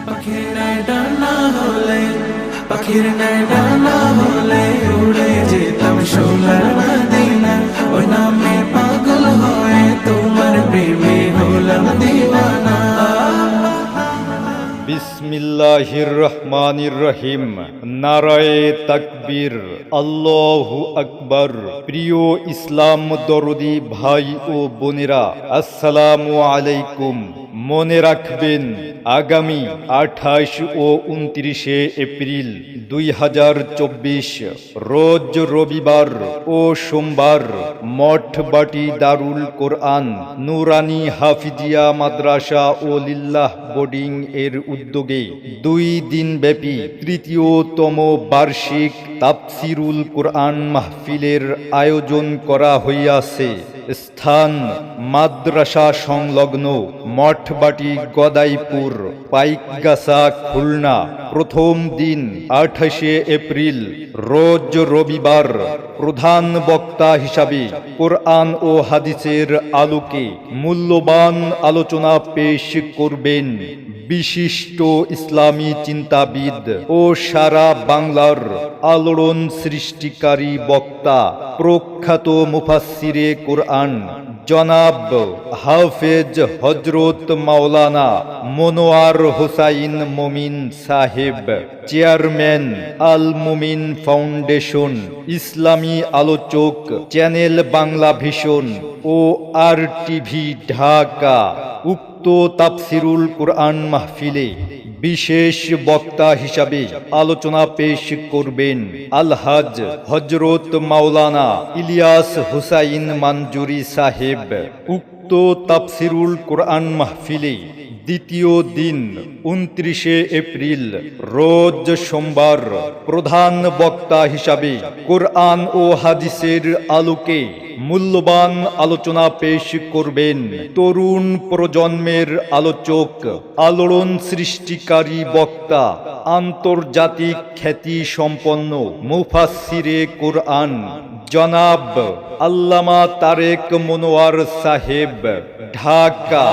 পাখির ন্যায় ডানা হলে, পাখির ন্যায় ডানা হলে উড়ে যেতাম সোনার মদিনা। ওই নামে পাগল হয়ে তোমার প্রেমে হলাম দিওয়ানা। বিসমিল্লাহির রহমানির রহিম। নারায়ে তাকবীর, আল্লাহু আকবার। প্রিয় ইসলাম দরদি ভাই ও বোনেরা, আসসালামু আলাইকুম। মনে রাখবেন, আগামী 28 ও 29 এপ্রিল 2024 রোজ রবিবার ও সোমবার মঠবাটি দারুল কোরআন নুরানি হাফিজিয়া মাদ্রাসা ও লিল্লাহ বোর্ডিং এর উদ্যোগে 2 দিনব্যাপী তৃতীয়তম বার্ষিক তাফসিরুল কোরআন মাহফিলের আয়োজন করা হইয়াছে। স্থান মাদ্রাসা সংলগ্ন মঠবাটি গদাইপুর, পাইকগাছা, খুলনা। প্রথম দিন 28 এপ্রিল রোজ রবিবার প্রধান বক্তা হিসাবে কোরআন ও হাদিসের আলোকে মূল্যবান আলোচনা পেশ করবেন বিশিষ্ট ইসলামী চিন্তাবিদ ও সারা বাংলার আলোড়ন সৃষ্টিকারী বক্তা, প্রখ্যাত মুফাসসিরে কোরআন জনাব হাফেজ হযরত মাওলানা মনোয়ার হোসাইন মুমিন সাহেব, চেয়ারম্যান আল মুমিন ফাউন্ডেশন, ইসলামী আলোচক, চ্যানেল বাংলা ভিশন ও RTV ঢাকা। উক্ত তাফসিরুল কোরআন মাহফিলে বিশেষ বক্তা হিসাবে আলোচনা পেশ করবেন আলহাজ হযরত মাওলানা ইলিয়াস হুসাইন মানজুরি সাহেব। উক্ত তাফসিরুল কোরআন মাহফিলে দ্বিতীয় দিন 29 এপ্রিল রোজ সোমবার প্রধান বক্তা হিসাবে কোরআন ও হাদিসের আলোকে মূল্যবান আলোচনা পেশ করবেন তরুণ প্রজন্মের আলোচক, আলোড়ন সৃষ্টিকারী বক্তা, আন্তর্জাতিক খ্যাতি সম্পন্ন মুফাসসিরে কোরআন জনাব আল্লামা তারেক মনোয়ার সাহেব, ঢাকা।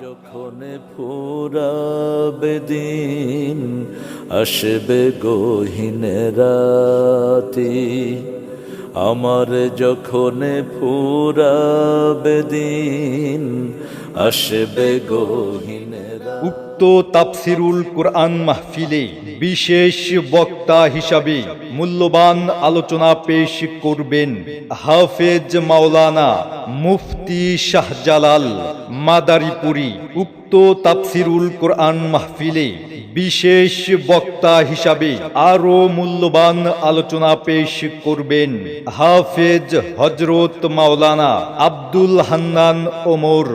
যখন ফুরাবে দিন, আসবে গহীন রাতে। আমার যখন ফুরাবে দিন, আসবে গহীন রাতে। উক্ত তাফসিরুল কোরআন মাহফিলে বিশেষ বক্তা হিসাবে মূল্যবান আলোচনা পেশ করবেন হাফেজ মাওলানা মুফতি শাহজালাল মাদারীপুরী। উক্ত তাফসিরুল কোরআন মাহফিলে বিশেষ বক্তা হিসাবে আরো মূল্যবান আলোচনা পেশ করবেন হাফেজ হযরত মাওলানা আব্দুল হান্নান ওমর।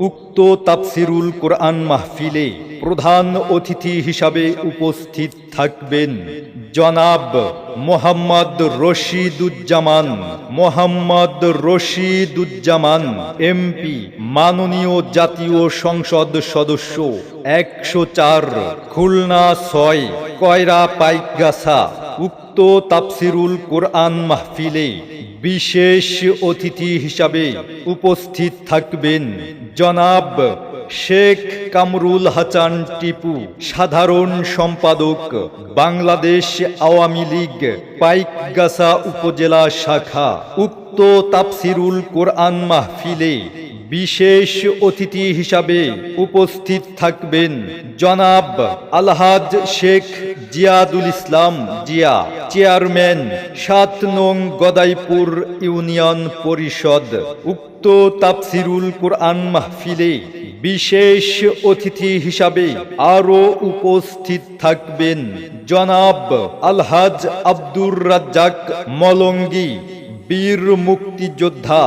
উক্ত তাফসিরুল কোরআন মাহফিলে প্রধান অতিথি হিসাবে উপস্থিত থাকবেন জনাব মোহাম্মদ রশিদুজ্জামান, MP, মাননীয় জাতীয় সংসদ সদস্য 104, খুলনা 6, কয়রা পাইকগাছা। উক্ত তাফসিরুল কোরআন মাহফিলে বিশেষ অতিথি হিসাবে উপস্থিত থাকবেন জনাব শেখ কামরুল হাসান টিপু, সাধারণ সম্পাদক, বাংলাদেশ আওয়ামী লীগ, পাইকগাছা উপজেলা শাখা। উক্ত তাফসিরুল কোরআন মাহফিলে বিশেষ অতিথি হিসাবে উপস্থিত থাকবেন জনাব আলহাজ শেখ জিয়াদুল ইসলাম জিয়া, চেয়ারম্যান 7 নং গদাইপুর ইউনিয়ন পরিষদ। উক্ত তাফসিরুল কোরআন মাহফিলে বিশেষ অতিথি হিসাবে আরো উপস্থিত থাকবেন জনাব আলহাজ আব্দুর রাজ্জাক মলঙ্গি, বীর মুক্তিযোদ্ধা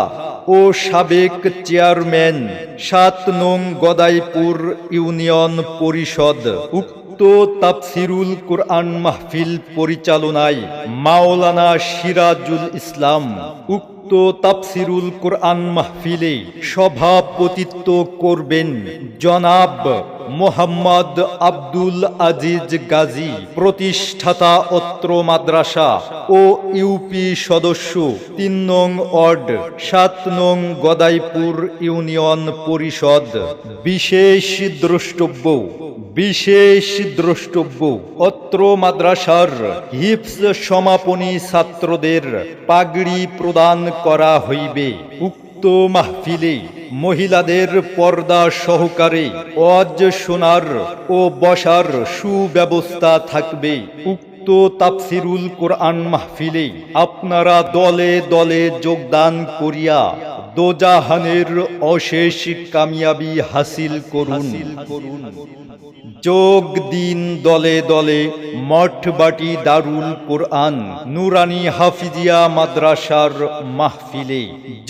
ও সাবেক চেয়ারম্যান 7 নং গদাইপুর ইউনিয়ন পরিষদ। উক্ত তাফসিরুল কোরআন মাহফিল পরিচালনায় মাওলানা সিরাজুল ইসলাম। উক্ত তাফসিরুল কোরআন মাহফিলে সভাপতিত্ব করবেন জনাব মোহাম্মদ আব্দুল আজিজ গাজী, প্রতিষ্ঠাতা অত্র মাদ্রাসা ও ইউপি সদস্য, ৩ নং ওয়ার্ড, ৭ নং গদাইপুর ইউনিয়ন পরিষদ। বিশেষ দ্রষ্টব্য, অত্র মাদ্রাসার হিফজ সমাপনী ছাত্রদের পাগড়ি প্রদান করা হইবে। উক্ত মাহফিলে মহিলাদের পর্দা সহকারে ওয়াজ শোনার ও বসার সুব্যবস্থা থাকবে। উক্ত তাফসিরুল কোরআন মাহফিলে আপনারা দলে দলে যোগদান করিয়া দোজাহানের অশেষ কামিয়াবি হাসিল করুন। যোগ দিন দলে দলে মঠবাটি দারুল কোরআন নুরানি হাফিজিয়া মাদ্রাসার মাহফিলে।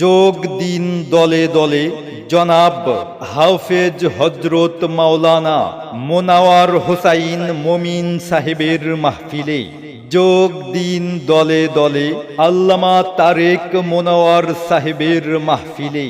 যোগ দিন দলে দলে জনাব হাফেজ হজরত মাওলানা মোনাওয়ার হোসাইন মমিন সাহেবের মাহফিলে। যোগ দিন দলে দলে আল্লামা তারেক মোনাওয়ার সাহেবের মাহফিলে।